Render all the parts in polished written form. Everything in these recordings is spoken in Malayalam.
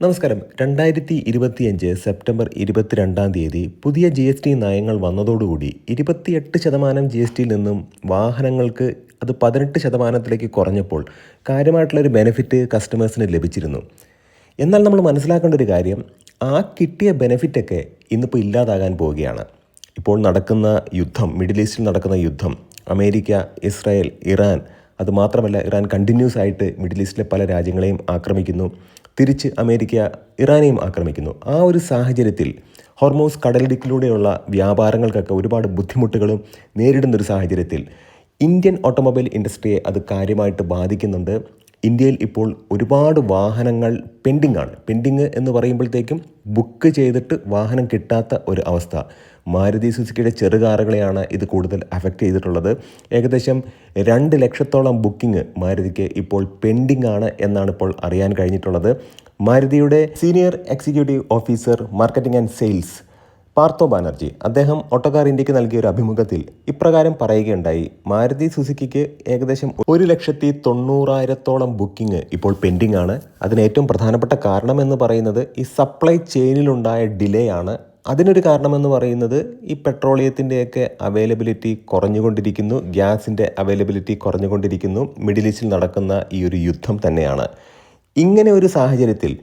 നമസ്കാരം. 2025 സെപ്റ്റംബർ 22 പുതിയ GST നയങ്ങൾ വന്നതോടുകൂടി 28% GSTയിൽ നിന്നും വാഹനങ്ങൾക്ക് അത് 18%ത്തിലേക്ക് കുറഞ്ഞപ്പോൾ കാര്യമായിട്ടുള്ളൊരു ബെനിഫിറ്റ് കസ്റ്റമേഴ്സിന് ലഭിച്ചിരുന്നു. എന്നാൽ നമ്മൾ മനസ്സിലാക്കേണ്ട ഒരു കാര്യം, ആ കിട്ടിയ ബെനിഫിറ്റൊക്കെ ഇന്നിപ്പോൾ ഇല്ലാതാകാൻ പോവുകയാണ്. ഇപ്പോൾ നടക്കുന്ന യുദ്ധം, മിഡിൽ ഈസ്റ്റിൽ നടക്കുന്ന യുദ്ധം, അമേരിക്ക, ഇസ്രായേൽ, ഇറാൻ, അതുമാത്രമല്ല ഇറാൻ കണ്ടിന്യൂസ് ആയിട്ട് മിഡിൽ ഈസ്റ്റിലെ പല രാജ്യങ്ങളെയും ആക്രമിക്കുന്നു. തിരിച്ച് അമേരിക്ക ഇറാനെയും ആക്രമിക്കുന്നു. ആ ഒരു സാഹചര്യത്തിൽ ഹോർമൂസ് കടലിടുക്കിലൂടെയുള്ള വ്യാപാരങ്ങൾക്കൊക്കെ ഒരുപാട് ബുദ്ധിമുട്ടുകളും നേരിടുന്നൊരു സാഹചര്യത്തിൽ ഇന്ത്യൻ ഓട്ടോമൊബൈൽ ഇൻഡസ്ട്രിയെ അത് കാര്യമായിട്ട് ബാധിക്കുന്നുണ്ട്. ഇന്ത്യയിൽ ഇപ്പോൾ ഒരുപാട് വാഹനങ്ങൾ പെൻഡിങ് എന്ന് പറയുമ്പോഴത്തേക്കും ബുക്ക് ചെയ്തിട്ട് വാഹനം കിട്ടാത്ത ഒരു അവസ്ഥ. മാരുതി സുസുക്കിയുടെ ചെറുകാറുകളെയാണ് ഇത് കൂടുതൽ അഫക്റ്റ് ചെയ്തിട്ടുള്ളത്. ഏകദേശം 2 ലക്ഷത്തോളം ബുക്കിംഗ് മാരുതിക്ക് ഇപ്പോൾ പെൻഡിങ് ആണ് എന്നാണ് ഇപ്പോൾ അറിയാൻ കഴിഞ്ഞിട്ടുള്ളത്. മാരുതിയുടെ senior executive officer marketing and sales Partho Banerjee, അദ്ദേഹം ഓട്ടോകാർ ഇന്ത്യക്ക് നൽകിയ ഒരു അഭിമുഖത്തിൽ ഇപ്രകാരം പറയുകയുണ്ടായി. മാരുതി സുസുക്കിക്ക് ഏകദേശം 1,90,000 ബുക്കിംഗ് ഇപ്പോൾ പെൻഡിങ് ആണ്. അതിന് ഏറ്റവും പ്രധാനപ്പെട്ട കാരണം എന്ന് പറയുന്നത് ഈ സപ്ലൈ ചെയിനിലുണ്ടായ ഡിലേ ആണ്. അതിനൊരു കാരണമെന്ന് പറയുന്നത് ഈ പെട്രോളിയത്തിൻ്റെയൊക്കെ അവൈലബിലിറ്റി കുറഞ്ഞുകൊണ്ടിരിക്കുന്നു, ഗ്യാസിൻ്റെ അവൈലബിലിറ്റി കുറഞ്ഞുകൊണ്ടിരിക്കുന്നു. മിഡിൽ ഈസ്റ്റിൽ നടക്കുന്ന ഈ ഒരു യുദ്ധം തന്നെയാണ്. ഇങ്ങനെ ഒരു സാഹചര്യത്തിൽ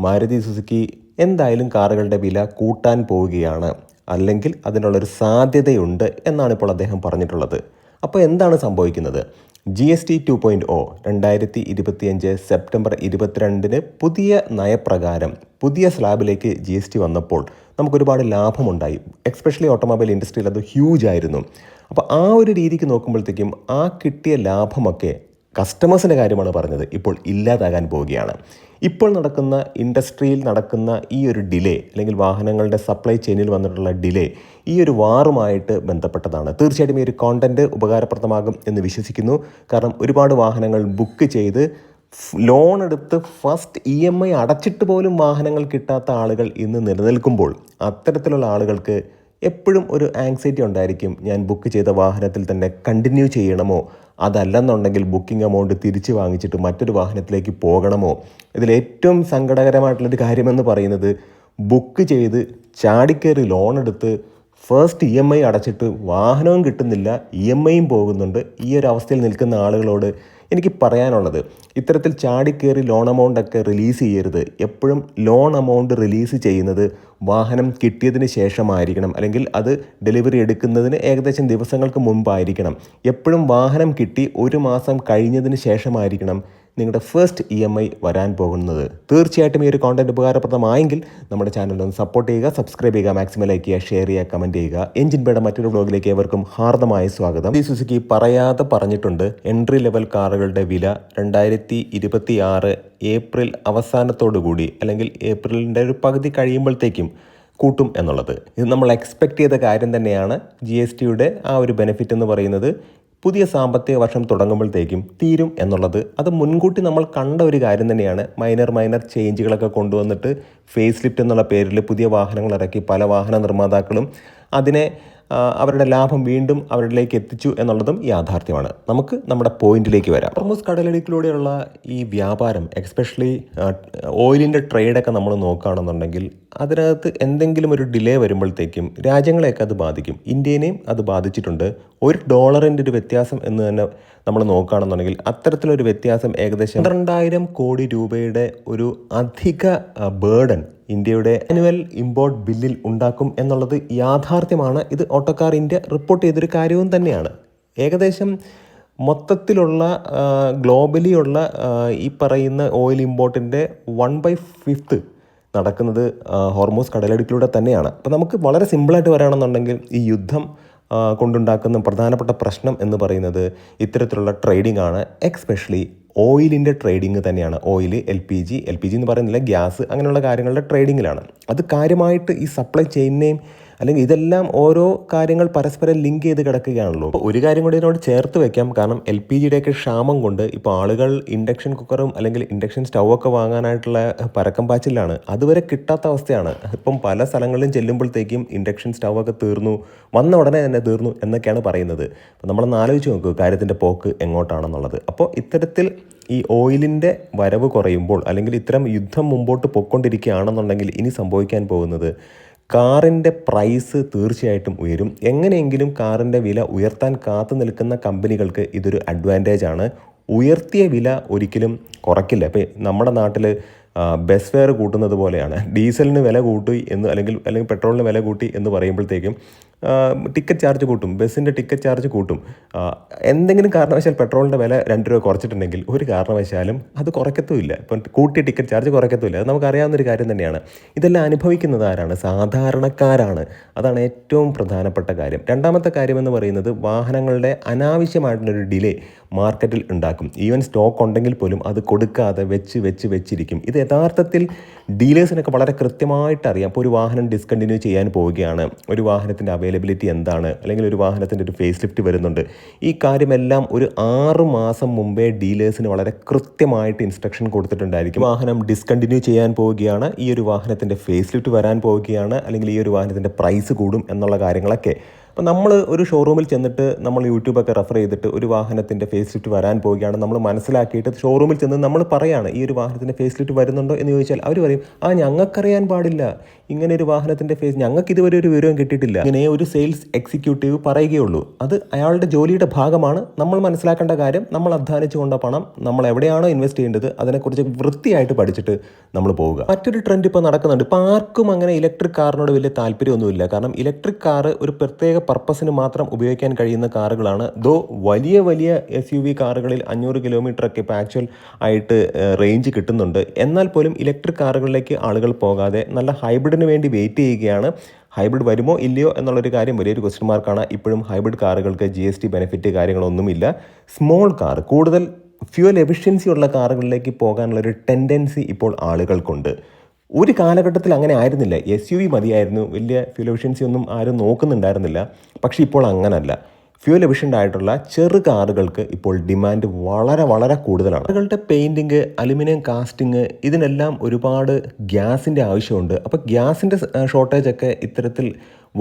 മാരുതി സുസുക്കി എന്തായാലും കാറുകളുടെ വില കൂട്ടാൻ പോവുകയാണ്, അല്ലെങ്കിൽ അതിനുള്ളൊരു സാധ്യതയുണ്ട് എന്നാണ് ഇപ്പോൾ അദ്ദേഹം പറഞ്ഞിട്ടുള്ളത്. അപ്പോൾ എന്താണ് സംഭവിക്കുന്നത്? GST 2.0 2025 സെപ്റ്റംബർ 22 പുതിയ നയപ്രകാരം പുതിയ സ്ലാബിലേക്ക് GST വന്നപ്പോൾ നമുക്കൊരുപാട് ലാഭമുണ്ടായി. എക്സ്പെഷ്യലി ഓട്ടോമൊബൈൽ ഇൻഡസ്ട്രിയിൽ അത് ഹ്യൂജ് ആയിരുന്നു. അപ്പോൾ ആ ഒരു രീതിക്ക് നോക്കുമ്പോഴത്തേക്കും ആ കിട്ടിയ ലാഭമൊക്കെ കസ്റ്റമേഴ്സിൻ്റെ കാര്യമാണ് പറഞ്ഞത്, ഇപ്പോൾ ഇല്ലാതാകാൻ പോവുകയാണ്. ഇപ്പോൾ നടക്കുന്ന ഇൻഡസ്ട്രിയിൽ നടക്കുന്ന ഈ ഒരു ഡിലേ, അല്ലെങ്കിൽ വാഹനങ്ങളുടെ സപ്ലൈ ചെയിനിൽ വന്നിട്ടുള്ള ഡിലേ ഈ ഒരു വാറുമായിട്ട് ബന്ധപ്പെട്ടതാണ്. തീർച്ചയായിട്ടും ഈ ഒരു കോണ്ടന്റ് ഉപകാരപ്രദമാകും എന്ന് വിശ്വസിക്കുന്നു. കാരണം ഒരുപാട് വാഹനങ്ങൾ ബുക്ക് ചെയ്ത് ലോൺ എടുത്ത് ഫസ്റ്റ് EMI അടച്ചിട്ട് പോലും വാഹനങ്ങൾ കിട്ടാത്ത ആളുകൾ ഇന്ന് നിലനിൽക്കുമ്പോൾ അത്തരത്തിലുള്ള ആളുകൾക്ക് എപ്പോഴും ഒരു ആങ്സൈറ്റി ഉണ്ടായിരിക്കും. ഞാൻ ബുക്ക് ചെയ്ത വാഹനത്തിൽ തന്നെ കണ്ടിന്യൂ ചെയ്യണമോ, അതല്ലെന്നുണ്ടെങ്കിൽ ബുക്കിംഗ് എമൗണ്ട് തിരിച്ച് വാങ്ങിച്ചിട്ട് മറ്റൊരു വാഹനത്തിലേക്ക് പോകണമോ. ഇതിലേറ്റവും സങ്കടകരമായിട്ടുള്ളൊരു കാര്യമെന്ന് പറയുന്നത്, ബുക്ക് ചെയ്ത് ചാടിക്കയറി ലോൺ എടുത്ത് ഫസ്റ്റ് EMI അടച്ചിട്ട് വാഹനവും കിട്ടുന്നില്ല, EMIയും പോകുന്നുണ്ട്. ഈ ഒരു അവസ്ഥയിൽ നിൽക്കുന്ന ആളുകളോട് എനിക്ക് പറയാനുള്ളത്, ഇത്തരത്തിൽ ചാടിക്കയറി ലോൺ എമൗണ്ടൊക്കെ റിലീസ് ചെയ്യരുത്. എപ്പോഴും ലോൺ എമൗണ്ട് റിലീസ് ചെയ്യുന്നത് വാഹനം കിട്ടിയതിന് ശേഷമായിരിക്കണം, അല്ലെങ്കിൽ അത് ഡെലിവറി എടുക്കുന്നതിന് ഏകദേശം ദിവസങ്ങൾക്ക് മുമ്പായിരിക്കണം. എപ്പോഴും വാഹനം കിട്ടി 1 മാസം കഴിഞ്ഞതിന് ശേഷമായിരിക്കണം നിങ്ങളുടെ ഫസ്റ്റ് EMI വരാൻ പോകുന്നത്. തീർച്ചയായിട്ടും ഈ ഒരു കോണ്ടന്റ് ഉപകാരപ്രദമായെങ്കിൽ നമ്മുടെ ചാനലൊന്ന് സപ്പോർട്ട് ചെയ്യുക, സബ്സ്ക്രൈബ് ചെയ്യുക, മാക്സിമം ലൈക്ക് ചെയ്യുക, ഷെയർ ചെയ്യുക, കമൻറ്റ് ചെയ്യുക. എഞ്ചിൻ ബേയുടെ മറ്റൊരു വ്ലോഗിലേക്ക് ഏവർക്കും ഹാർദമായ സ്വാഗതം. ഈ സുസുക്കി പറയാതെ പറഞ്ഞിട്ടുണ്ട്, എൻട്രി ലെവൽ കാറുകളുടെ വില 2026 ഏപ്രിൽ അവസാനത്തോടുകൂടി, അല്ലെങ്കിൽ ഏപ്രിലിൻ്റെ ഒരു പകുതി കഴിയുമ്പോഴത്തേക്കും കൂട്ടും എന്നുള്ളത്. ഇത് നമ്മൾ എക്സ്പെക്റ്റ് ചെയ്ത കാര്യം തന്നെയാണ്. GSTയുടെ ആ ഒരു ബെനിഫിറ്റ് എന്ന് പറയുന്നത് പുതിയ സാമ്പത്തിക വർഷം തുടങ്ങുമ്പോഴത്തേക്കും തീരും എന്നുള്ളത് അത് മുൻകൂട്ടി നമ്മൾ കണ്ട ഒരു കാര്യം തന്നെയാണ്. മൈനർ ചേഞ്ചുകളൊക്കെ കൊണ്ടുവന്നിട്ട് ഫേസ് ലിഫ്റ്റ് എന്നുള്ള പേരിൽ പുതിയ വാഹനങ്ങൾ ഇറക്കി പല വാഹന നിർമ്മാതാക്കളും അതിനെ അവരുടെ ലാഭം വീണ്ടും അവരിലേക്ക് എത്തിച്ചു എന്നുള്ളതും യാഥാർത്ഥ്യമാണ്. നമുക്ക് നമ്മുടെ പോയിന്റിലേക്ക് വരാം. ഹോർമൂസ് കടലിടുക്കിലൂടെയുള്ള ഈ വ്യാപാരം, എക്സ്പെഷ്യലി ഓയിലിൻ്റെ ട്രേഡൊക്കെ നമ്മൾ നോക്കുകയാണെന്നുണ്ടെങ്കിൽ അതിനകത്ത് എന്തെങ്കിലും ഒരു ഡിലേ വരുമ്പോഴത്തേക്കും രാജ്യങ്ങളെയൊക്കെ അത് ബാധിക്കും. ഇന്ത്യനെയും അത് ബാധിച്ചിട്ടുണ്ട്. $1 ഒരു വ്യത്യാസം എന്ന് തന്നെ നമ്മൾ നോക്കുകയാണെന്നുണ്ടെങ്കിൽ അത്തരത്തിലൊരു വ്യത്യാസം ഏകദേശം 12,000 കോടി രൂപയുടെ ഒരു അധിക ബേർഡൻ ഇന്ത്യയുടെ ആനുവൽ ഇമ്പോർട്ട് ബില്ലിൽ ഉണ്ടാക്കും എന്നുള്ളത് യാഥാർത്ഥ്യമാണ്. ഇത് ഓട്ടോകാർ ഇന്ത്യ റിപ്പോർട്ട് ചെയ്തൊരു കാര്യവും തന്നെയാണ്. ഏകദേശം മൊത്തത്തിലുള്ള ഗ്ലോബലി ഉള്ള ഈ പറയുന്ന ഓയിൽ ഇമ്പോർട്ടിൻ്റെ 1/5 നടക്കുന്നത് ഹോർമൂസ് കടലിടുക്കിലൂടെ തന്നെയാണ്. അപ്പോൾ നമുക്ക് വളരെ സിമ്പിളായിട്ട് പറയുകയാണെന്നുണ്ടെങ്കിൽ ഈ യുദ്ധം കൊണ്ടുണ്ടാക്കുന്ന പ്രധാനപ്പെട്ട പ്രശ്നം എന്ന് പറയുന്നത് ഇത്തരത്തിലുള്ള ട്രേഡിംഗ് ആണ്. എക്സ്പെഷ്യലി ഓയിലിൻ്റെ ട്രേഡിങ് തന്നെയാണ്. ഓയിൽ, LPG എന്ന് പറയുന്നില്ല, ഗ്യാസ്, അങ്ങനെയുള്ള കാര്യങ്ങളുടെ ട്രേഡിങ്ങിലാണ്. അത് കാര്യമായിട്ട് ഈ സപ്ലൈ ചെയിനെയും, അല്ലെങ്കിൽ ഇതെല്ലാം ഓരോ കാര്യങ്ങൾ പരസ്പരം ലിങ്ക് ചെയ്ത് കിടക്കുകയാണല്ലോ. ഒരു കാര്യം കൂടി ഇതിനോട് ചേർത്ത് വെക്കാം. കാരണം LPGയുടെയൊക്കെ ക്ഷാമം കൊണ്ട് ഇപ്പോൾ ആളുകൾ ഇൻഡക്ഷൻ കുക്കറും അല്ലെങ്കിൽ ഇൻഡക്ഷൻ സ്റ്റൗവൊക്കെ വാങ്ങാനായിട്ടുള്ള പരക്കം പാച്ചിലാണ്. അതുവരെ കിട്ടാത്ത അവസ്ഥയാണ്. ഇപ്പം പല സ്ഥലങ്ങളിലും ചെല്ലുമ്പോഴത്തേക്കും ഇൻഡക്ഷൻ സ്റ്റൗവൊക്കെ തീർന്നു, വന്ന ഉടനെ തന്നെ തീർന്നു എന്നൊക്കെയാണ് പറയുന്നത്. അപ്പോൾ നമ്മളൊന്ന് ആലോചിച്ച് നോക്കൂ കാര്യത്തിൻ്റെ പോക്ക് എങ്ങോട്ടാണെന്നുള്ളത്. അപ്പോൾ ഇത്തരത്തിൽ ഈ ഓയിലിൻ്റെ വരവ് കുറയുമ്പോൾ അല്ലെങ്കിൽ ഇത്തരം യുദ്ധം മുമ്പോട്ട് പൊയ്ക്കൊണ്ടിരിക്കുകയാണെന്നുണ്ടെങ്കിൽ ഇനി സംഭവിക്കാൻ പോകുന്നത് കാറിൻ്റെ പ്രൈസ് തീർച്ചയായിട്ടും ഉയരും. എങ്ങനെയെങ്കിലും കാറിൻ്റെ വില ഉയർത്താൻ കാത്തു നിൽക്കുന്ന കമ്പനികൾക്ക് ഇതൊരു അഡ്വാൻറ്റേജ് ആണ്. ഉയർത്തിയ വില ഒരിക്കലും കുറയ്ക്കില്ല. ഇപ്പോൾ നമ്മുടെ നാട്ടിൽ ബസ് ഫെയർ കൂട്ടുന്നത് പോലെയാണ്. ഡീസലിന് വില കൂട്ടി എന്ന് അല്ലെങ്കിൽ പെട്രോളിന് വില കൂട്ടി എന്ന് പറയുമ്പോഴത്തേക്കും ടിക്കറ്റ് ചാർജ് കൂട്ടും, ബസ്സിൻ്റെ ടിക്കറ്റ് ചാർജ് കൂട്ടും. എന്തെങ്കിലും കാരണവശാൽ പെട്രോളിൻ്റെ വില 2 രൂപ കുറച്ചിട്ടുണ്ടെങ്കിൽ ഒരു കാരണവശാലും അത് കുറയ്ക്കത്തുമില്ല. ഇപ്പം കൂട്ടിയ ടിക്കറ്റ് ചാർജ് കുറയ്ക്കത്തുമില്ല. അത് നമുക്കറിയാവുന്നൊരു കാര്യം തന്നെയാണ്. ഇതെല്ലാം അനുഭവിക്കുന്നത് ആരാണ്? സാധാരണക്കാരാണ്. അതാണ് ഏറ്റവും പ്രധാനപ്പെട്ട കാര്യം. രണ്ടാമത്തെ കാര്യമെന്ന് പറയുന്നത് വാഹനങ്ങളുടെ അനാവശ്യമായിട്ടുള്ളൊരു ഡിലേ മാർക്കറ്റിൽ ഉണ്ടാക്കും. ഈവൻ സ്റ്റോക്ക് ഉണ്ടെങ്കിൽ പോലും അത് കൊടുക്കാതെ വെച്ചിരിക്കും. ഇത് യഥാർത്ഥത്തിൽ ഡീലേഴ്സിനൊക്കെ വളരെ കൃത്യമായിട്ട് അറിയാം. ഇപ്പോൾ ഒരു വാഹനം ഡിസ്കണ്ടിന്യൂ ചെയ്യാൻ പോവുകയാണ്, ഒരു വാഹനത്തിൻ്റെ അവൈലബിലിറ്റി എന്താണ്, അല്ലെങ്കിൽ ഒരു വാഹനത്തിൻ്റെ ഒരു ഫേസ് ലിഫ്റ്റ് വരുന്നുണ്ട്, ഈ കാര്യമെല്ലാം ഒരു 6 മാസം മുമ്പേ ഡീലേഴ്സിന് വളരെ കൃത്യമായിട്ട് ഇൻസ്ട്രക്ഷൻ കൊടുത്തിട്ടുണ്ടായിരിക്കും. വാഹനം ഡിസ്കണ്ടിന്യൂ ചെയ്യാൻ പോവുകയാണ്, ഈ ഒരു വാഹനത്തിൻ്റെ ഫേസ് ലിഫ്റ്റ് വരാൻ പോവുകയാണ്, അല്ലെങ്കിൽ ഈ ഒരു വാഹനത്തിൻ്റെ പ്രൈസ് കൂടും എന്നുള്ള കാര്യങ്ങളൊക്കെ. അപ്പോൾ നമ്മൾ ഒരു ഷോറൂമിൽ ചെന്നിട്ട് നമ്മൾ യൂട്യൂബൊക്കെ റെഫർ ചെയ്തിട്ട് ഒരു വാഹനത്തിൻ്റെ ഫേസ് ലിഫ്റ്റ് വരാൻ പോവുകയാണ് നമ്മൾ മനസ്സിലാക്കിയിട്ട് ഷോറൂമിൽ ചെന്ന് നമ്മൾ പറയുകയാണ് ഈ ഒരു വാഹനത്തിൻ്റെ ഫേസ് ലിഫ്റ്റ് വരുന്നുണ്ടോ എന്ന് ചോദിച്ചാൽ അവർ പറയും, ഞങ്ങൾക്കറിയാൻ പാടില്ല, ഇങ്ങനെ ഒരു വാഹനത്തിൻ്റെ ഞങ്ങൾക്ക് ഇതുവരെ ഒരു വിവരവും കിട്ടിയിട്ടില്ല. ഇങ്ങനെ ഒരു സെയിൽസ് എക്സിക്യൂട്ടീവ് പറയുകയുള്ളൂ. അത് അയാളുടെ ജോലിയുടെ ഭാഗമാണ്. നമ്മൾ മനസ്സിലാക്കേണ്ട കാര്യം, നമ്മൾ അധ്വാനിച്ചു കൊണ്ട പണം നമ്മൾ എവിടെയാണോ ഇൻവെസ്റ്റ് ചെയ്യേണ്ടത് അതിനെക്കുറിച്ച് വൃത്തിയായിട്ട് പഠിച്ചിട്ട് നമ്മൾ പോവുക. മറ്റൊരു ട്രെൻഡ് ഇപ്പോൾ നടക്കുന്നുണ്ട്. ഇപ്പോൾ ആർക്കും അങ്ങനെ ഇലക്ട്രിക് കാറിനോട് വലിയ താല്പര്യമൊന്നുമില്ല. കാരണം ഇലക്ട്രിക് കാർ ഒരു പ്രത്യേക പർപ്പസിന് മാത്രം ഉപയോഗിക്കാൻ കഴിയുന്ന കാറുകളാണ്. വലിയ SUV കാറുകളിൽ 500 കിലോമീറ്ററൊക്കെ ഇപ്പോൾ ആക്ച്വൽ ആയിട്ട് റേഞ്ച് കിട്ടുന്നുണ്ട്. എന്നാൽ പോലും ഇലക്ട്രിക് കാറുകളിലേക്ക് ആളുകൾ പോകാതെ നല്ല ഹൈബ്രിഡിന് വേണ്ടി വെയിറ്റ് ചെയ്യുകയാണ്. ഹൈബ്രിഡ് വരുമോ ഇല്ലയോ എന്നുള്ളൊരു കാര്യം വലിയൊരു ക്വസ്റ്റ്യൻ മാർക്കാണ്. ഇപ്പോഴും ഹൈബ്രിഡ് കാറുകൾക്ക് GST ബെനിഫിറ്റ് കാര്യങ്ങളൊന്നുമില്ല. സ്മോൾ കാർ, കൂടുതൽ ഫ്യൂവൽ എഫിഷ്യൻസി ഉള്ള കാറുകളിലേക്ക് പോകാനുള്ളൊരു ടെൻഡൻസി ഇപ്പോൾ ആളുകൾക്കുണ്ട്. ഒരു കാലഘട്ടത്തിൽ അങ്ങനെ ആയിരുന്നില്ല. SUV മതിയായിരുന്നു, വലിയ ഫ്യൂൽ എഫിഷ്യൻസി ഒന്നും ആരും നോക്കുന്നുണ്ടായിരുന്നില്ല. പക്ഷേ ഇപ്പോൾ അങ്ങനല്ല. ഫ്യൂൽ എഫിഷ്യൻ്റ് ആയിട്ടുള്ള ചെറു കാറുകൾക്ക് ഇപ്പോൾ ഡിമാൻഡ് വളരെ കൂടുതലാണ്. കാറുകളുടെ പെയിൻറ്റിങ്, അലുമിനിയം കാസ്റ്റിങ്, ഇതിനെല്ലാം ഒരുപാട് ഗ്യാസിൻ്റെ ആവശ്യമുണ്ട്. അപ്പോൾ ഗ്യാസിൻ്റെ ഷോർട്ടേജൊക്കെ ഇത്തരത്തിൽ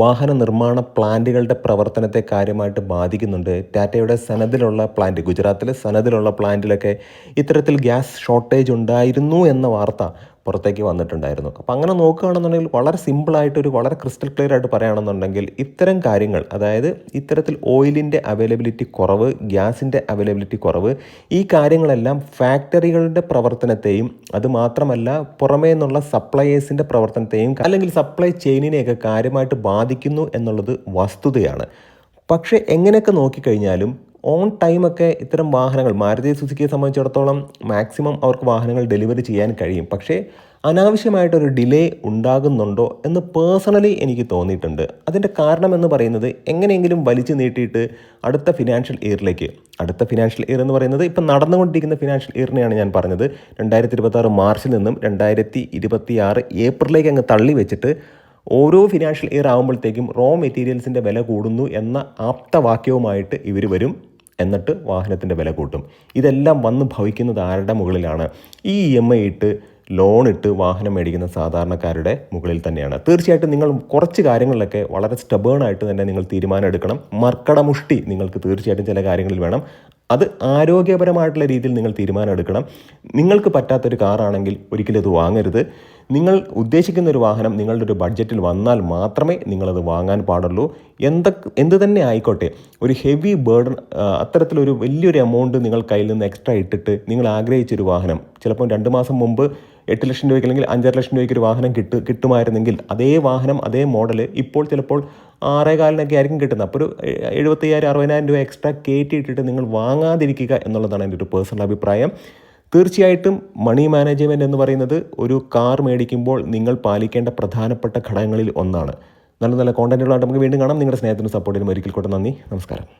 വാഹന നിർമ്മാണ പ്ലാന്റുകളുടെ പ്രവർത്തനത്തെ കാര്യമായിട്ട് ബാധിക്കുന്നുണ്ട്. ടാറ്റയുടെ സനദിലുള്ള പ്ലാന്റ്, ഗുജറാത്തിലെ സനദിലുള്ള പ്ലാന്റിലൊക്കെ ഇത്തരത്തിൽ ഗ്യാസ് ഷോർട്ടേജ് ഉണ്ടായിരുന്നു എന്ന വാർത്ത പുറത്തേക്ക് വന്നിട്ടുണ്ടായിരുന്നു. അപ്പോൾ അങ്ങനെ നോക്കുകയാണെന്നുണ്ടെങ്കിൽ വളരെ സിമ്പിളായിട്ട് വളരെ ക്രിസ്റ്റൽ ക്ലിയർ ആയിട്ട് പറയുകയാണെന്നുണ്ടെങ്കിൽ ഇത്തരം കാര്യങ്ങൾ, അതായത് ഇത്തരത്തിൽ ഓയിലിൻ്റെ അവൈലബിലിറ്റി കുറവ്, ഗ്യാസിൻ്റെ അവൈലബിലിറ്റി കുറവ്, ഈ കാര്യങ്ങളെല്ലാം ഫാക്ടറികളുടെ പ്രവർത്തനത്തെയും അതുമാത്രമല്ല പുറമേ നിന്നുള്ള സപ്ലയേഴ്സിൻ്റെ പ്രവർത്തനത്തെയും അല്ലെങ്കിൽ സപ്ലൈ ചെയിനിനെയൊക്കെ കാര്യമായിട്ട് ബാധിക്കുന്നു എന്നുള്ളത് വസ്തുതയാണ്. പക്ഷേ എങ്ങനെയൊക്കെ നോക്കിക്കഴിഞ്ഞാലും ഓൺ ടൈമൊക്കെ ഇത്തരം വാഹനങ്ങൾ മാരുതി സുസുക്കിയെ സംബന്ധിച്ചിടത്തോളം മാക്സിമം അവർക്ക് വാഹനങ്ങൾ ഡെലിവറി ചെയ്യാൻ കഴിയും. പക്ഷേ അനാവശ്യമായിട്ടൊരു ഡിലേ ഉണ്ടാകുന്നുണ്ടോ എന്ന് പേഴ്സണലി എനിക്ക് തോന്നിയിട്ടുണ്ട്. അതിൻ്റെ കാരണം എന്ന് പറയുന്നത് എങ്ങനെയെങ്കിലും വലിച്ചു നീട്ടിയിട്ട് അടുത്ത ഫിനാൻഷ്യൽ ഇയറിലേക്ക്, അടുത്ത ഫിനാൻഷ്യൽ ഇയർ എന്ന് പറയുന്നത് ഇപ്പം നടന്നുകൊണ്ടിരിക്കുന്ന ഫിനാൻഷ്യൽ ഇയറിനെയാണ് ഞാൻ പറഞ്ഞത്, 2026 മാർച്ചിൽ നിന്നും 2026 ഏപ്രിലേക്ക് അങ്ങ് തള്ളി വെച്ചിട്ട് ഓരോ ഫിനാൻഷ്യൽ ഇയർ ആകുമ്പോഴത്തേക്കും മെറ്റീരിയൽസിൻ്റെ വില കൂടുന്നു എന്ന ആപ്തവാക്യവുമായിട്ട് ഇവർ വരും. എന്നിട്ട് വാഹനത്തിൻ്റെ വില കൂട്ടും. ഇതെല്ലാം വന്ന് ഭവിക്കുന്നത് ആരുടെ മുകളിലാണ്? ഈ EMI ഇട്ട് ലോൺ ഇട്ട് വാഹനം മേടിക്കുന്ന സാധാരണക്കാരുടെ മുകളിൽ തന്നെയാണ്. തീർച്ചയായിട്ടും നിങ്ങൾ കുറച്ച് കാര്യങ്ങളിലൊക്കെ വളരെ സ്റ്റബേണായിട്ട് തന്നെ നിങ്ങൾ തീരുമാനം എടുക്കണം. മർക്കടമുഷ്ടി നിങ്ങൾക്ക് തീർച്ചയായിട്ടും ചില കാര്യങ്ങളിൽ വേണം. അത് ആരോഗ്യപരമായിട്ടുള്ള രീതിയിൽ നിങ്ങൾ തീരുമാനം എടുക്കണം. നിങ്ങൾക്ക് പറ്റാത്തൊരു കാറാണെങ്കിൽ ഒരിക്കലും അത് വാങ്ങരുത്. നിങ്ങൾ ഉദ്ദേശിക്കുന്ന ഒരു വാഹനം നിങ്ങളുടെ ഒരു ബഡ്ജറ്റിൽ വന്നാൽ മാത്രമേ നിങ്ങളത് വാങ്ങാൻ പാടുള്ളൂ. എന്ത് തന്നെ ആയിക്കോട്ടെ, ഒരു ഹെവി ബേർഡൻ, അത്തരത്തിലൊരു വലിയൊരു എമൗണ്ട് നിങ്ങൾ കയ്യിൽ നിന്ന് എക്സ്ട്രാ ഇട്ടിട്ട് നിങ്ങൾ ആഗ്രഹിച്ചൊരു വാഹനം, ചിലപ്പോൾ 2 മാസം മുമ്പ് 8 ലക്ഷം രൂപയ്ക്ക് അല്ലെങ്കിൽ 5.5 ലക്ഷം രൂപയ്ക്ക് ഒരു വാഹനം കിട്ടുമായിരുന്നെങ്കിൽ അതേ വാഹനം അതേ മോഡൽ ഇപ്പോൾ ചിലപ്പോൾ 6,4 ആയിരിക്കും കിട്ടുന്നത്. അപ്പോൾ ഒരു 75,000-60,000 രൂപ എക്സ്ട്രാ കയറ്റിയിട്ടിട്ട് നിങ്ങൾ വാങ്ങാതിരിക്കുക എന്നുള്ളതാണ് എൻ്റെ ഒരു പേഴ്സണൽ അഭിപ്രായം. തീർച്ചയായിട്ടും മണി മാനേജ്മെൻറ്റ് എന്ന് പറയുന്നത് ഒരു കാർ മേടിക്കുമ്പോൾ നിങ്ങൾ പാലിക്കേണ്ട പ്രധാനപ്പെട്ട ഘടകങ്ങളിൽ ഒന്നാണ്. നല്ല കോണ്ടന്റുകളായിട്ട് നമുക്ക് വീണ്ടും കാണാം. നിങ്ങളുടെ സ്നേഹത്തിനും സപ്പോർട്ടിനും ഒരിക്കൽ കൂടെ നന്ദി. നമസ്കാരം.